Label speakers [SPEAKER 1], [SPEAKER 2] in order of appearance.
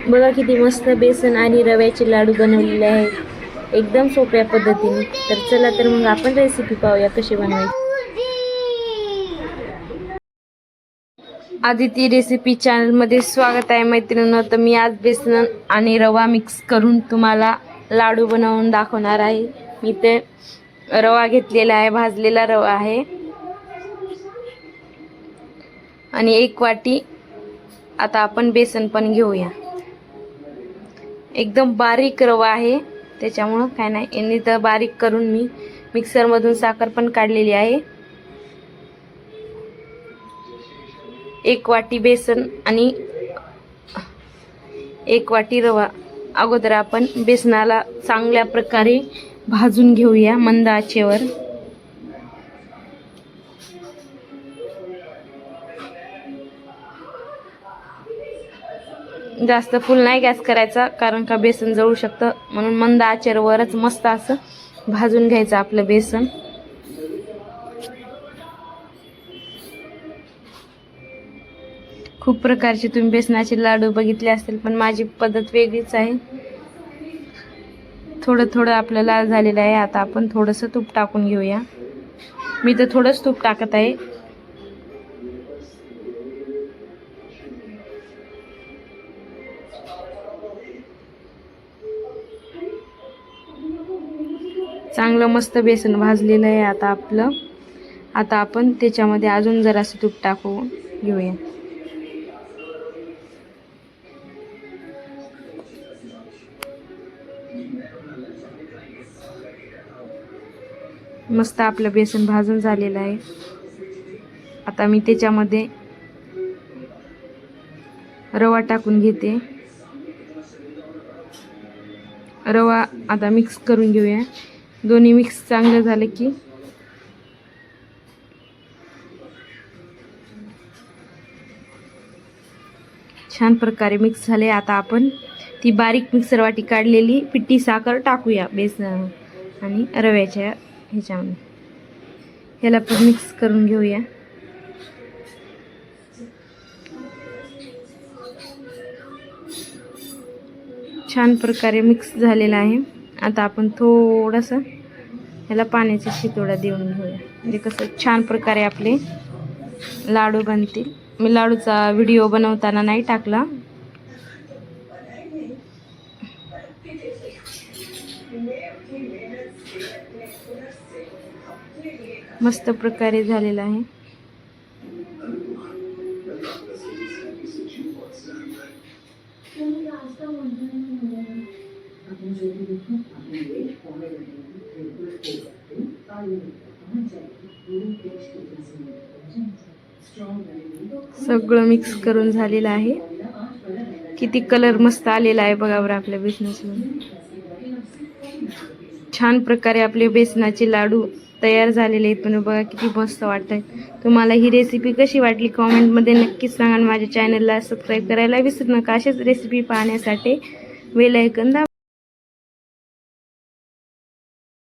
[SPEAKER 1] बघा किती मस्त बेसन आणि रव्याचे लाडू बनवलेले आहेत एकदम सोप्या पद्धतीने। तर चला तर मग आपण रेसिपी पाहूया कशी बनवायची। आदिती रेसिपी चॅनलमध्ये स्वागत आहे मैत्रिणींनो। तर मी आज बेसन आणि रवा मिक्स करून तुम्हाला लाडू बनवून दाखवणार आहे। मी ते रवा घेतलेला आहे, भाजलेला रवा आहे आणि 1 वाटी आता आपण बेसन पण घेऊया। एकदम बारीक रवा आहे त्याच्यामुळे काय नाही, यांनी तर बारीक करून मी मिक्सर मधून साखर पण काढलेली आहे। 1 वाटी बेसन आणि 1 वाटी रवा। अगोदर आपण बेसनाला चांगल्या प्रकारे भाजून घेऊया मंद आचेवर। जास्त फुल नाही गॅस करायचा, कारण का बेसन जळू शकतं, म्हणून मंद आचेवरच मस्त असं भाजून घ्यायचं आपलं बेसन। खूप प्रकारचे तुम्ही बेसनाचे लाडू बघितले असतील, पण माझी पद्धत वेगळीच आहे। थोडं थोडं आपलं लाल झालेलं आहे। आता आपण थोडंसं तूप टाकून घेऊया। मी तर थोडंच तूप टाकत आहे। चांगलं मस्त बेसन भाजलेलं आहे आता आपण त्याच्यामध्ये अजून जरासं तूप टाकू घेऊया। मस्त आपलं बेसन भाजून झालेलं आहे। आता मी त्याच्यामध्ये रवा टाकून घेते। रवा आता मिक्स करून घेऊया। दोन्ही मिक्स चांगलं झालं की छान प्रकारे मिक्स झाले। आता आपण ती बारीक मिक्सर वाटी काढलेली पिठी साखर टाकूया बेसन आणि रव्याच्या ह्याच्यामध्ये। ह्याला पण मिक्स करून घेऊया। छान प्रकारे मिक्स झालेला आहे। आता आपण थोडंसं ह्याला पाण्याचा शितोडा देऊन घेऊया, म्हणजे कसं छान प्रकारे आपले लाडू बनतील। मी लाडूचा व्हिडिओ बनवताना नाही टाकला। मस्त प्रकारे झालेला आहे। सगळं मिक्स करून झालेलं आहे। किती कलर मस्त आलेला आहे बघा बरं आपल्या बेसनाचे। छान प्रकारे आपले बेसनाचे लाडू तयार झालेले आहेत। पण बघा किती मस्त वाटतंय। तुम्हाला ही रेसिपी कशी वाटली कमेंटमध्ये नक्कीच सांगा। माझ्या चॅनलला सबस्क्राईब करायला विसरू नका। अशाच रेसिपी पाहण्यासाठी बेल आयकॉन दाबा।